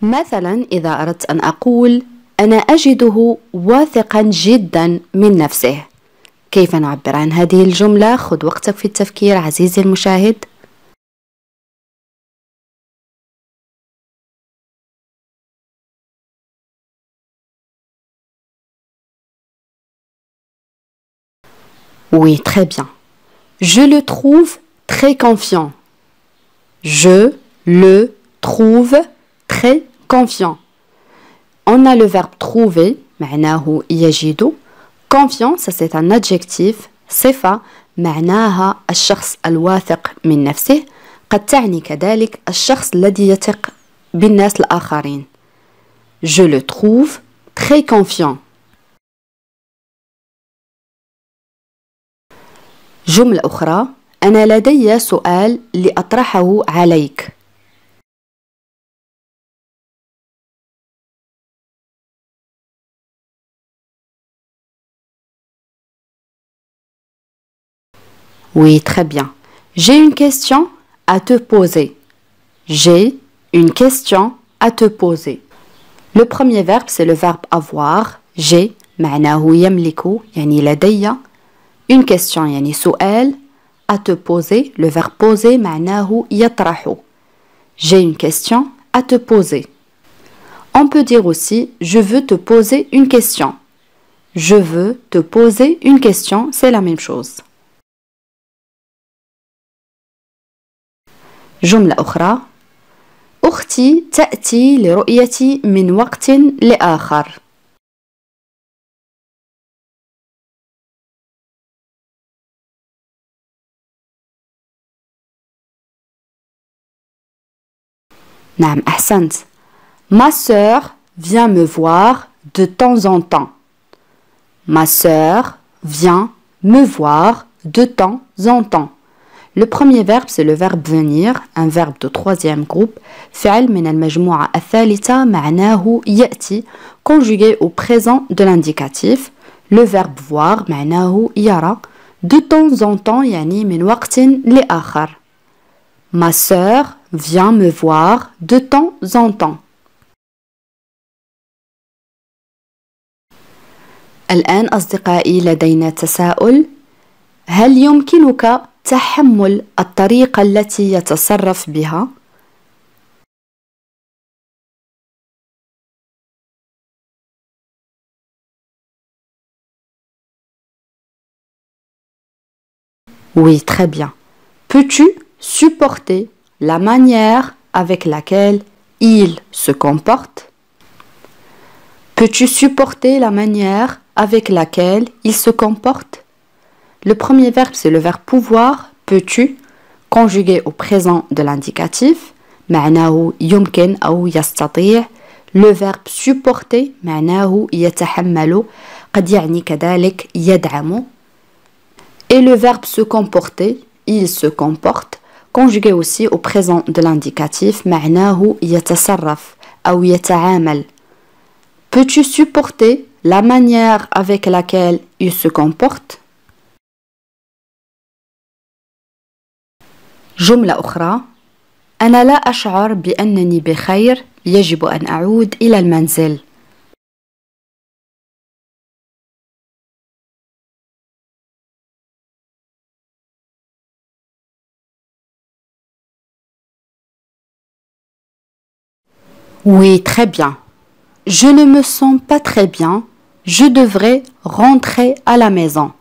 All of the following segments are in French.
مثلا إذا أردت أن أقول أنا أجده واثقا جدا من نفسه، كيف نعبر عن هذه الجملة؟ خذ وقتك في التفكير عزيزي المشاهد. Oui, très bien. Je le trouve très confiant. Je le trouve très confiant. On a le verbe trouver, معناه يجد. Confiant, ça c'est un adjectif، صفة معناها الشخص الواثق من نفسه، قد تعني كذلك الشخص الذي يثق بالناس الآخرين. Je le trouve très confiant. جملة أخرى، أنا لدي سؤال لأطرحه عليك. Oui, très bien. J'ai une question à te poser. J'ai une question à te poser. Le premier verbe, c'est le verbe avoir. J'ai معناه يملك يعني لدي. Une question يعني سؤال. À te poser, le verbe poser معناه يطرح. J'ai une question à te poser. On peut dire aussi je veux te poser une question. Je veux te poser une question, c'est la même chose. جملة أخرى، أختي تأتي لرؤيتي من وقت لآخر. نعم أحسنت. Ma sœur vient me voir de temps en temps. Ma sœur vient me voir de temps en temps. Le premier verbe, c'est le verbe venir, un verbe de troisième groupe. فعل من المجموعة الثالثة معناه يأتي, conjugué au présent de l'indicatif. Le verbe voir معناه يرى. De temps en temps يعني من وقت لآخر. Ma sœur vient me voir de temps en temps. الآن أصدقائي لدينا تساؤل. هل يمكنك تحمل الطريقة التي يتصرف بها؟ Oui, très bien. Peux-tu supporter la manière avec laquelle il se comporte? Peux-tu supporter la manière avec laquelle il se comporte? Le premier verbe, c'est le verbe pouvoir, peux-tu, conjugué au présent de l'indicatif, معناه يمكن أو يستطيع. Le verbe supporter, معناه يتحمل, قد يعني كذلك يدعم. Et le verbe se comporter, il se comporte, conjugué aussi au présent de l'indicatif, معناه يتصرف أو يتعامل. Peux-tu supporter la manière avec laquelle il se comporte? جملة أخرى، أنا لا أشعر بأنني بخير، يجب أن أعود إلى المنزل. Oui, très bien. Je ne me sens pas très bien. Je devrais rentrer à la maison.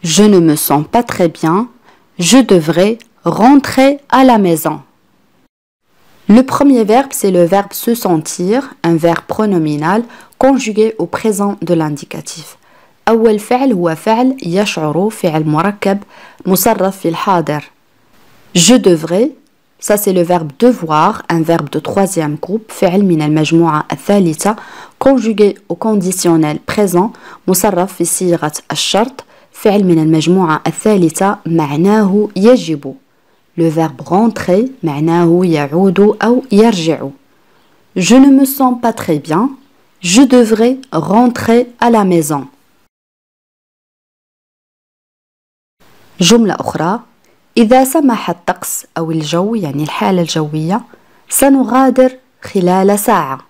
Je ne me sens pas très bien. Je devrais rentrer à la maison. Le premier verbe, c'est le verbe se sentir, un verbe pronominal conjugué au présent de l'indicatif. أول فعل هو فعل يشعر، فعل مركب مصرف في الحاضر. Je devrais, ça c'est le verbe devoir, un verbe de troisième groupe, فعل من المجموعة الثالثة, conjugué au conditionnel présent مصرف في صيغة الشرط. فعل من المجموعة الثالثة معناه يجب. Le verbe rentrer معناه يعود أو يرجع. Je ne me sens pas très bien. Je devrais rentrer à la maison. جملة أخرى، إذا سمح الطقس أو الجو يعني الحالة الجوية سنغادر خلال ساعة.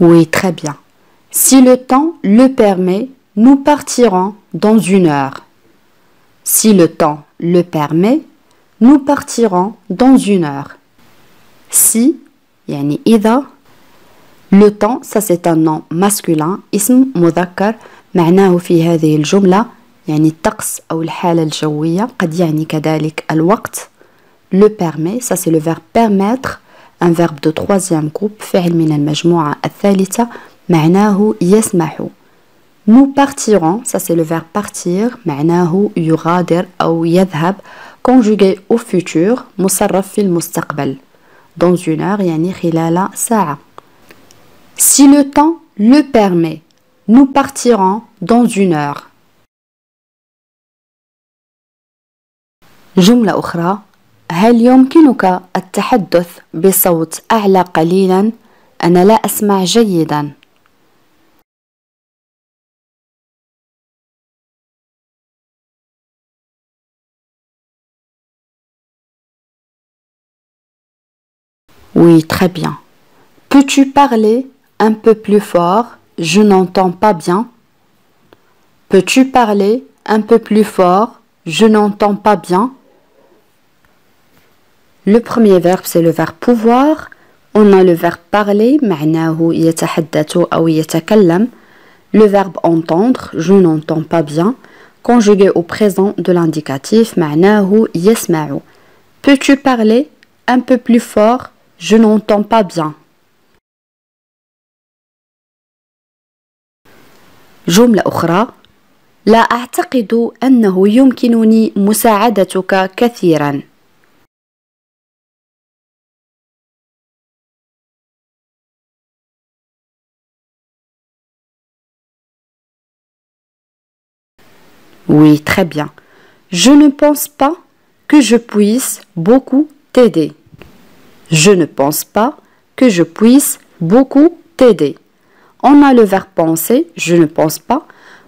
Oui, très bien. Si le temps le permet, nous partirons dans 1 heure. Si le temps le permet, nous partirons dans 1 heure. Si, يعني إذا. Le temps, ça c'est un nom masculin, اسم مذكر معناه في هذه الجملة يعني الطقس أو الحالة الجوية قد يعني كذلك الوقت. Le permet, ça c'est le verbe permettre, un verbe de 3e groupe فعل من المجموعة الثالثة معناه يسمح. Nous partirons, ça c'est le verbe partir معناه يغادر أو يذهب conjugué au futur مصرف في المستقبل. Dans 1 heure يعني خلال ساعة. Si le temps le permet, nous partirons dans 1 heure. جملة أخرى: هل يمكنك التحدث بصوت أعلى قليلا؟ أنا لا أسمع جيدا. Oui, très bien. Peux-tu parler un peu plus fort? Je n'entends pas bien. Peux-tu parler un peu plus fort? Je n'entends pas bien. Le premier verbe, c'est le verbe pouvoir. On a le verbe parler, معناه يتحدث أو يتكلم. Le verbe entendre, je n'entends pas bien, conjugué au présent de l'indicatif, معناه يسمع. Peux-tu parler un peu plus fort? Je n'entends pas bien. جملة أخرى: لا أعتقد أنه يمكنني مساعدتك كثيرا. Oui, très bien. Je ne pense pas que je puisse beaucoup t'aider. Je ne pense pas que je puisse beaucoup t'aider. On a le verbe penser, je ne pense pas,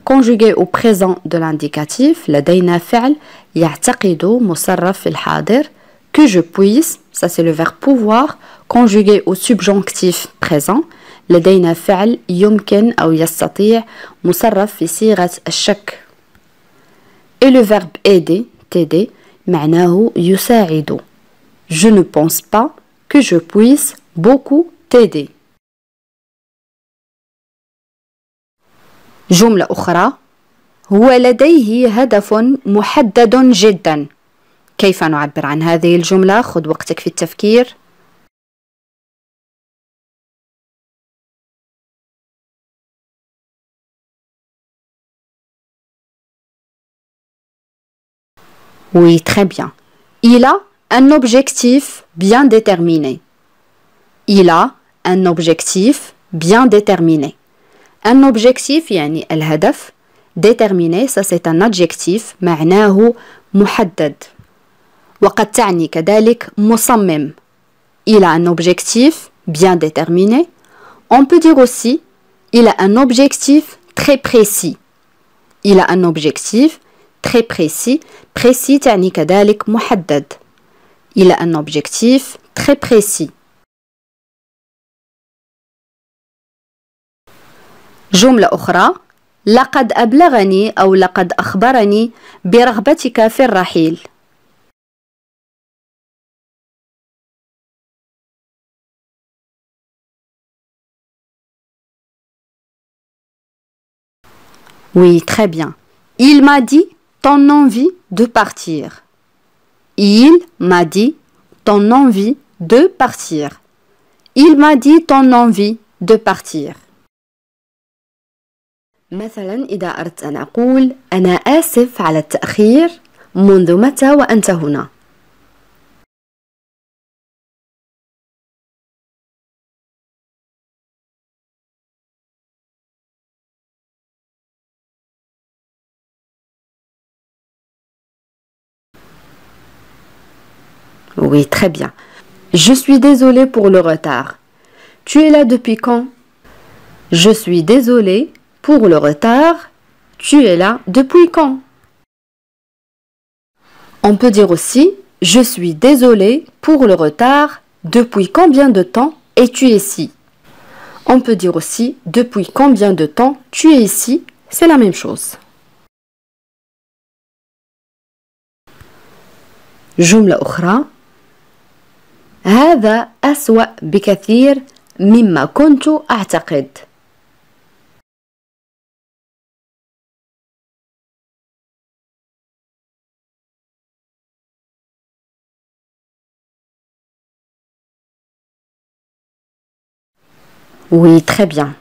conjugué au présent de l'indicatif, لدينا فعل يعتقد مصرف في الحاضر, que je puisse, ça c'est le verbe pouvoir, conjugué au subjonctif présent, لدينا فعل يمكن أو يستطيع مصرف في صيغة الشك. Et le verbe aider, t'aider, معناه يساعد. Je ne pense pas que je puisse beaucoup t'aider. جملة أخرى: هو لديه هدف محدد جدا. كيف نعبر عن هذه الجملة؟ خذ وقتك في التفكير. Oui, très bien. Il a un objectif bien déterminé. Il a un objectif bien déterminé. Un objectif يعني الهدف. Déterminé, ça c'est un adjectif معناه محدد. وقد تعني كذلك مصمم. Il a un objectif bien déterminé. On peut dire aussi il a un objectif très précis. Il a un objectif très précis. Précis تعني كذلك محدد. Il a un objectif très précis. جملة أخرى: لقد أبلغني أو لقد أخبرني برغبتك في الرحيل. Oui, très bien. Il m'a dit ton envie de partir. Il m'a dit ton envie de partir. Il m'a dit ton envie de partir. مثلا إذا أردت أن أقول أنا آسف على التأخير، منذ متى وأنت هنا؟ Oui, très bien. Je suis désolée pour le retard. Tu es là depuis quand? Je suis désolée pour le retard, tu es là depuis quand? On peut dire aussi je suis désolé pour le retard, depuis combien de temps es-tu ici? On peut dire aussi depuis combien de temps tu es ici, c'est la même chose. جملة أخرى هذا أسوأ بكثير مما كنت أعتقد. Oui, très bien.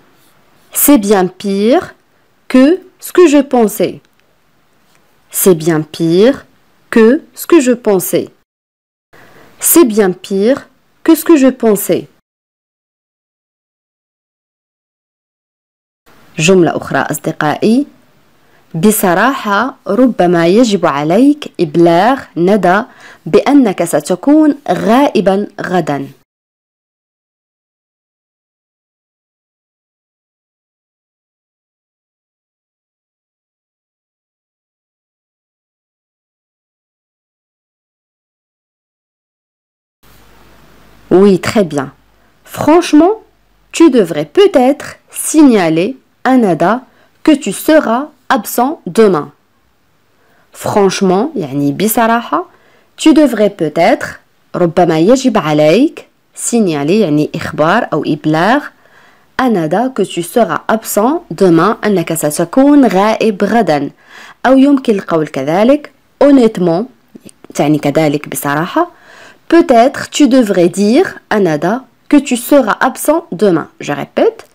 C'est bien pire que ce que je pensais. C'est bien pire que ce que je pensais. C'est bien pire que ce que je pensais. جملة أخرى أصدقائي بصراحة ربما يجب عليك إبلاغ ندى بأنك ستكون غائبا غدا. Oui, très bien. Franchement, tu devrais peut-être signaler à Nada que tu seras absent demain. Franchement, يعني بصراحة, tu devrais peut-être ربما يجب عليك signaler يعني إخبار أو إبلاغ à Nada que tu seras absent demain أنك ستكون غائب غدا أو يمكن القول كذلك honnêtement يعني كذلك بصراحة. Peut-être tu devrais dire à Nada que tu seras absent demain. Je répète,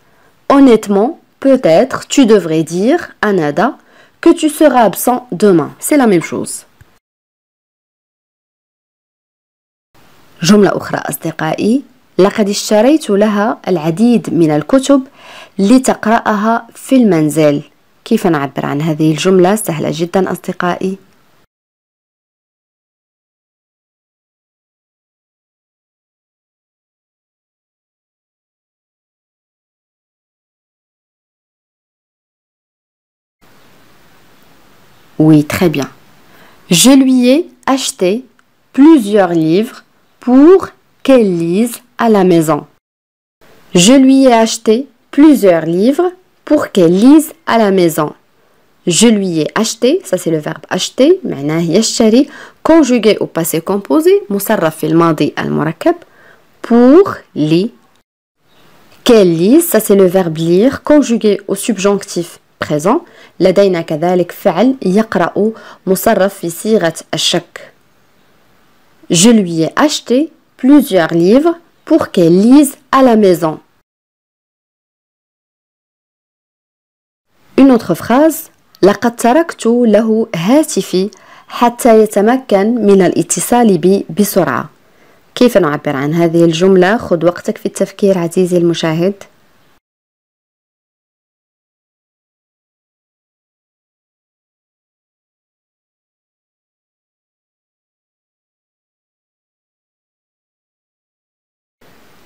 honnêtement, peut-être tu devrais dire à Nada que tu seras absent demain. C'est la même chose. جملة أخرى أصدقائي لقد اشتريت لها العديد من الكتب لتقرأها في المنزل. كيف نعبر عن هذه الجملة؟ سهلة جدا أصدقائي. Oui, très bien. Je lui ai acheté plusieurs livres pour qu'elle lise à la maison. Je lui ai acheté plusieurs livres pour qu'elle lise à la maison. Je lui ai acheté, ça c'est le verbe acheter, معناه يشتري, conjugué au passé composé, مصرف في الماضي المركب, pour lire. Qu'elle lise, ça c'est le verbe lire, conjugué au subjonctif présent. لدينا كذلك فعل يقرأ مصرف في صيغة الشك. Je lui ai acheté plusieurs livres pour qu'elle lise à la maison. Une autre phrase لقد تركت له هاتفي حتى يتمكن من الاتصال بي بسرعة. كيف نعبر عن هذه الجملة؟ خذ وقتك في التفكير عزيزي المشاهد.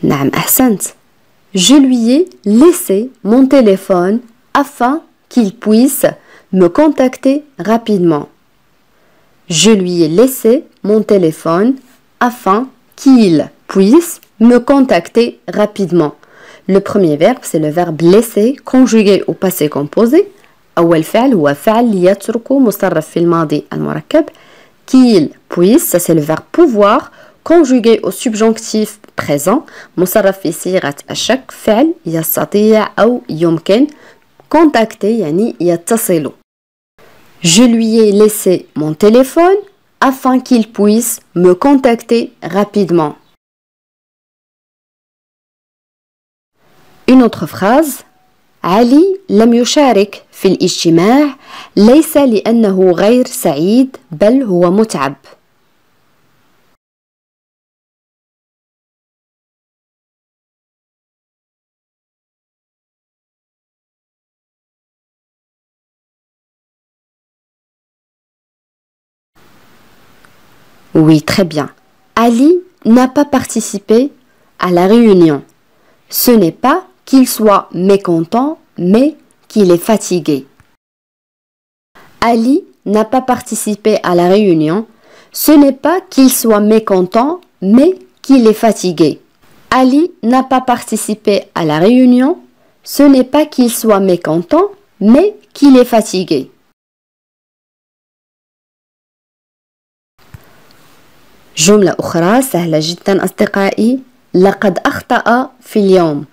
نعم أحسنت. Je lui ai laissé mon téléphone afin qu'il puisse me contacter rapidement. Je lui ai laissé mon téléphone afin qu'il puisse me contacter rapidement. Le premier verbe, c'est le verbe laisser conjugué au passé composé. أول فعل هو فعل يترك مصرف في الماضي المركب. Qu'il puisse, ça c'est le verbe pouvoir conjugué au subjonctif présent مصرف في صيغة الشك فعل يستطيع أو يمكن contacter يعني يتصل. Je lui ai laissé mon téléphone afin qu'il puisse me contacter rapidement. Une autre phrase علي لم يشارك في الاجتماع ليس لأنه غير سعيد بل هو متعب. Oui, très bien. Ali n'a pas participé à la réunion. Ce n'est pas qu'il soit mécontent, mais qu'il est fatigué. Ali n'a pas participé à la réunion. Ce n'est pas qu'il soit mécontent, mais qu'il est fatigué. Ali n'a pas participé à la réunion. Ce n'est pas qu'il soit mécontent, mais qu'il est fatigué. جملة أخرى سهلة جدا أصدقائي. لقد أخطأ في اليوم.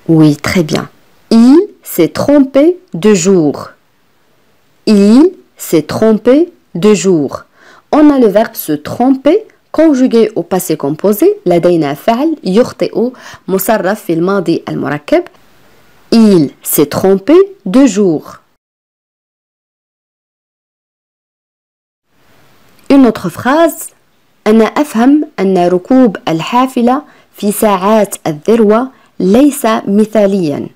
Oui, très bien. Il s'est trompé de jour. Il s'est trompé de jour. On a le verbe se tromper conjugué au passé composé. لدينا فعل يخطئ مصرف في الماضي المركب. Il s'est trompé de jour. Une autre phrase. أنا أفهم أن ركوب الحافلة في ساعات الذروة ليس مثاليا.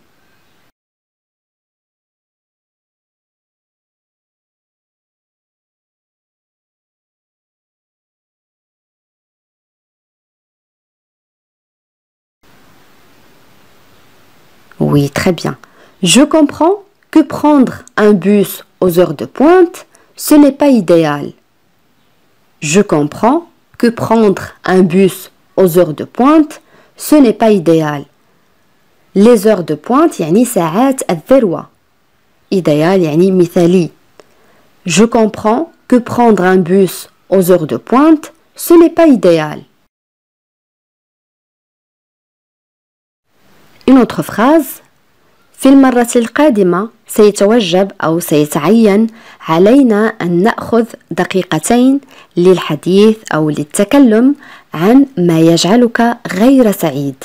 Oui, très bien. Je comprends que prendre un bus aux heures de pointe, ce n'est pas idéal. Je comprends que prendre un bus aux heures de pointe, ce n'est pas idéal. Les heures de pointe يعني ساعات الذروة. idéal يعني مثالي. Je comprends que prendre un bus aux heures de pointe, ce n'est pas idéal. Une autre phrase. في المرة القادمة سيتوجب أو سيتعين علينا أن نأخذ دقيقتين للحديث أو للتكلم عن ما يجعلك غير سعيد.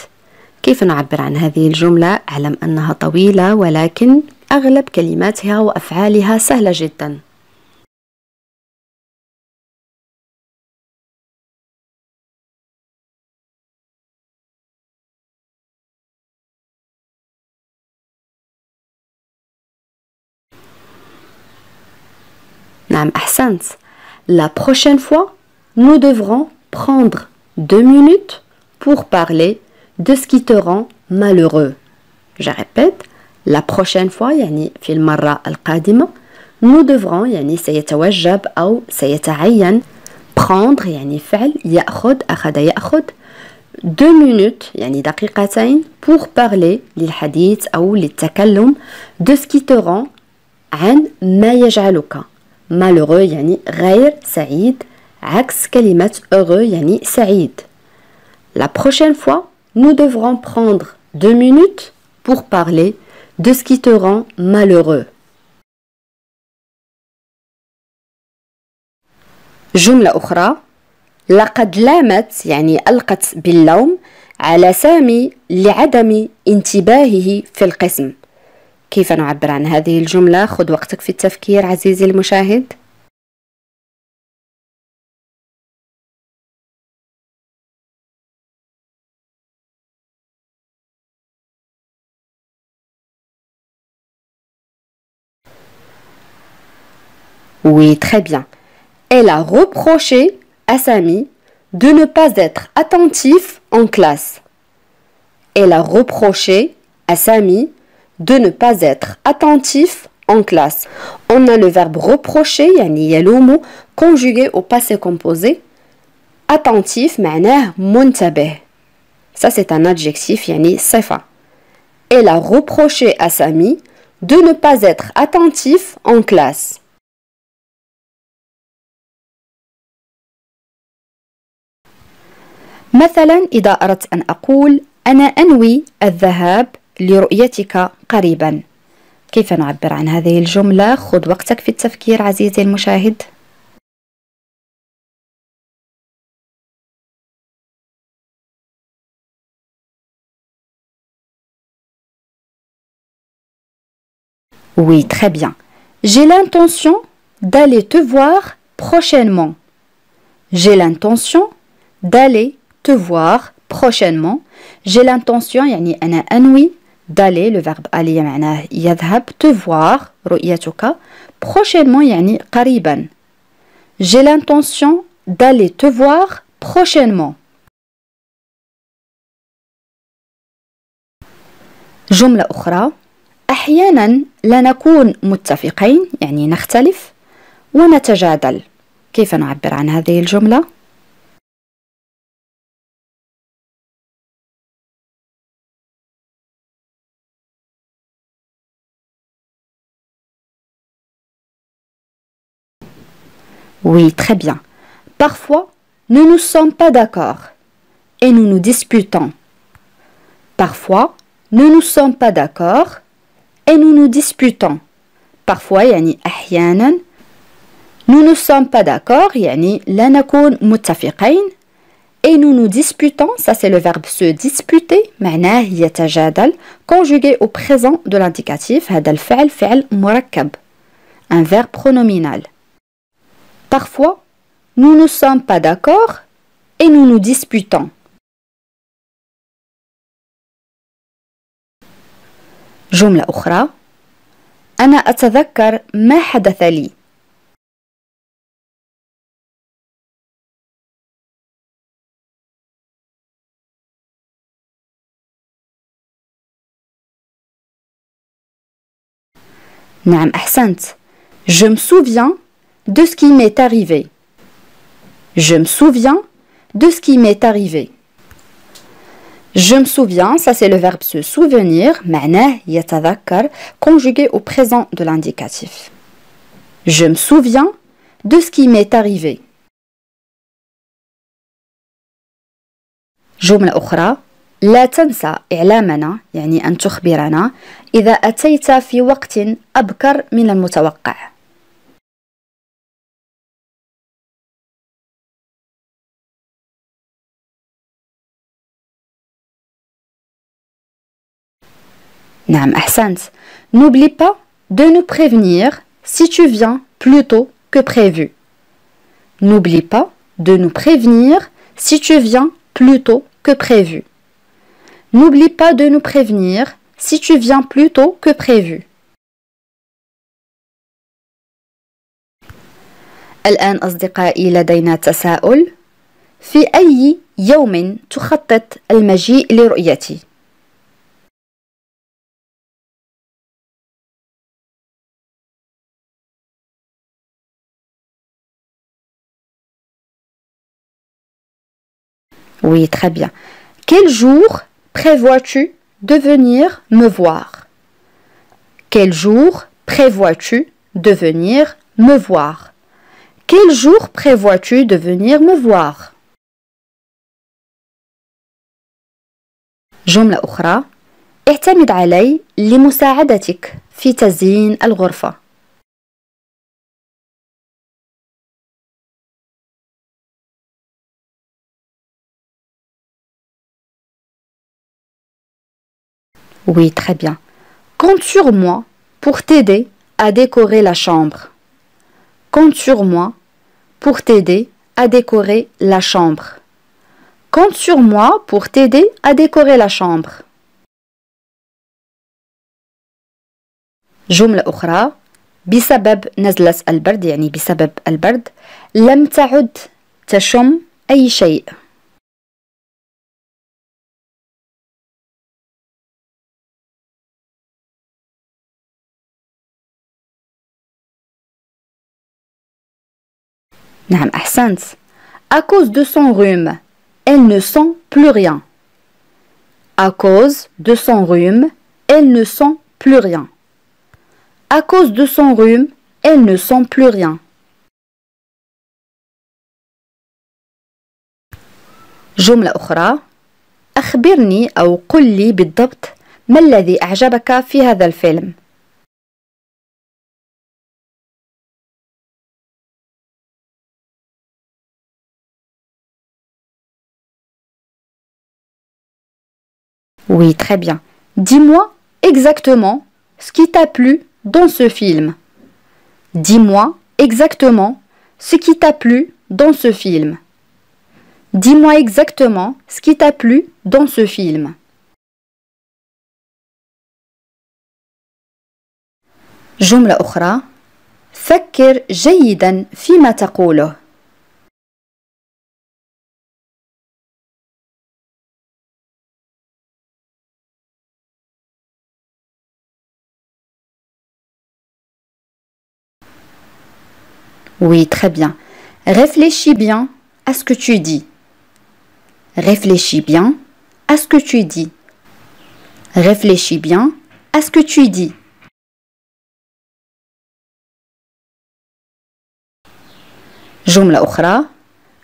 كيف نعبر عن هذه الجملة؟ أعلم أنها طويلة ولكن أغلب كلماتها وأفعالها سهلة جدا. نعم أحسنت. La prochaine fois, nous devrons prendre 2 minutes pour parler de ce qui te rend malheureux. Je répète, la prochaine fois يعني في المرة القادمة nous devrons يعني سيتوجب أو سيتعين prendre يعني فعل يأخذ أخذ يأخذ 2 minutes يعني دقيقتين pour parler للحديث أو للتكلم de ce qui te rend عن ما يجعلك malheureux يعني غير سعيد عكس كلمة heureux يعني سعيد. La prochaine fois, nous devrons prendre 2 minutes pour parler de ce qui te rend malheureux. جملة أخرى. لقد لامت يعني ألقت باللوم على سامي لعدم انتباهه في القسم. كيف نعبر عن هذه الجملة؟ خذ وقتك في التفكير عزيزي المشاهد. Oui, très bien. Elle a reproché à Samy de ne pas être attentif en classe. Elle a reproché à Samy de ne pas être attentif en classe. On a le verbe reprocher, يعني يلوم, conjugué au passé composé. Attentif, معناه منتبه. Ça c'est un adjectif, يعني صفة. Elle a reproché à Samy de ne pas être attentif en classe. مثلا إذا أردت أن أقول أنا أنوي الذهاب لرؤيتك قريبا. كيف نعبر عن هذه الجملة؟ خذ وقتك في التفكير عزيزي المشاهد. Oui, très bien. J'ai l'intention d'aller te voir prochainement. J'ai l'intention d'aller te voir prochainement. J'ai l'intention يعني أنا أنوي d'aller, le verbe aller معناه يذهب, te voir, رؤيتك, prochainement يعني قريبا. J'ai l'intention d'aller te voir prochainement. جملة أخرى أحيانا لا نكون متفقين يعني نختلف ونتجادل. كيف نعبر عن هذه الجملة؟ Oui, très bien. Parfois, nous ne sommes pas d'accord et nous nous disputons. Parfois, nous ne sommes pas d'accord et nous nous disputons. Parfois يعني أحيانا nous ne sommes pas d'accord يعني لا نكون متفقين et nous nous disputons, ça c'est le verbe se disputer معناه يتجادل conjugué au présent de l'indicatif. هذا الفعل فعل مركب, un verbe pronominal. Parfois, nous ne sommes pas d'accord et nous nous disputons. جملة أخرى أنا أتذكر ما حدث لي. نعم أحسنت. Je me souviens de ce qui m'est arrivé. Je me souviens de ce qui m'est arrivé. Je me souviens, ça c'est le verbe se souvenir, معناه يتذكر, conjugué au présent de l'indicatif. Je me souviens de ce qui m'est arrivé. جملة أخرى لا تنسى إعلامنا يعني أن تخبرنا إذا أتيت في وقت أبكر من المتوقع. نعم أحسنت. N'oublie pas de nous prévenir si tu viens plus tôt que prévu. N'oublie pas de nous prévenir si tu viens plus tôt que prévu. N'oublie pas de nous prévenir si tu viens plus tôt que prévu. الآن أصدقائي لدينا تساؤل. في أي يوم تخطط المجيء لرؤيتي؟ Oui, très bien. Quel jour prévois-tu de venir me voir? Quel jour prévois-tu de venir me voir? Quel jour prévois-tu de venir me voir? جملة أخرى اعتمد علي لمساعدتك في تزيين الغرفة. Oui, très bien. Compte sur moi pour t'aider à décorer la chambre. Compte sur moi pour t'aider à décorer la chambre. Compte sur moi pour t'aider à décorer la chambre. جملة أخرى بسبب نزلة البرد يعني بسبب البرد لم تعد تشم أي شيء. نعم أحسنت. À cause de son rhume, elle ne sent plus rien. À cause de son rhume, elle ne sent plus rien. À cause de son rhume, elle ne sent plus rien. جملة أخرى أخبرني أو قل لي بالضبط ما الذي أعجبك في هذا الفيلم. Oui, très bien. Dis-moi exactement ce qui t'a plu dans ce film. Dis-moi exactement ce qui t'a plu dans ce film. Dis-moi exactement ce qui t'a plu dans ce film. جملة أخرى: فكر جيدا فيما تقوله. Oui, très bien. Réfléchis bien à ce que tu dis. Réfléchis bien à ce que tu dis. Réfléchis bien à ce que tu dis. جملة أخرى: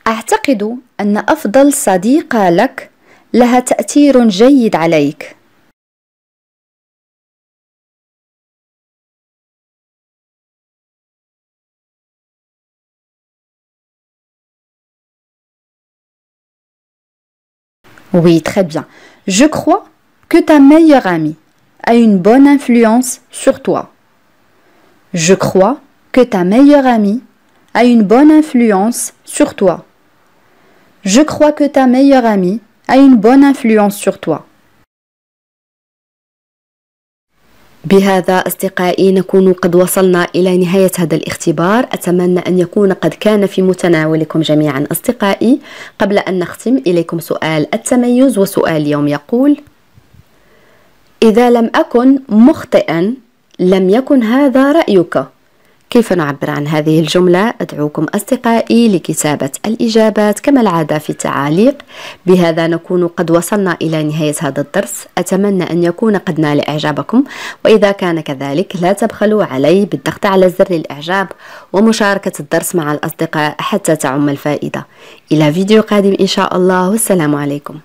أعتقد أن أفضل صديقة لك لها تأثير جيد عليك. Oui, très bien. Je crois que ta meilleure amie a une bonne influence sur toi. Je crois que ta meilleure amie a une bonne influence sur toi. Je crois que ta meilleure amie a une bonne influence sur toi. بهذا أصدقائي نكون قد وصلنا إلى نهاية هذا الاختبار. أتمنى أن يكون قد كان في متناولكم جميعا أصدقائي. قبل أن نختم إليكم سؤال التميز، وسؤال اليوم يقول: إذا لم أكن مخطئا لم يكن هذا رأيك. كيف نعبر عن هذه الجملة؟ أدعوكم أصدقائي لكتابة الإجابات كما العادة في التعاليق. بهذا نكون قد وصلنا إلى نهاية هذا الدرس. أتمنى أن يكون قد نال إعجابكم، وإذا كان كذلك لا تبخلوا علي بالضغط على زر الإعجاب ومشاركة الدرس مع الأصدقاء حتى تعم الفائدة. إلى فيديو قادم إن شاء الله، والسلام عليكم.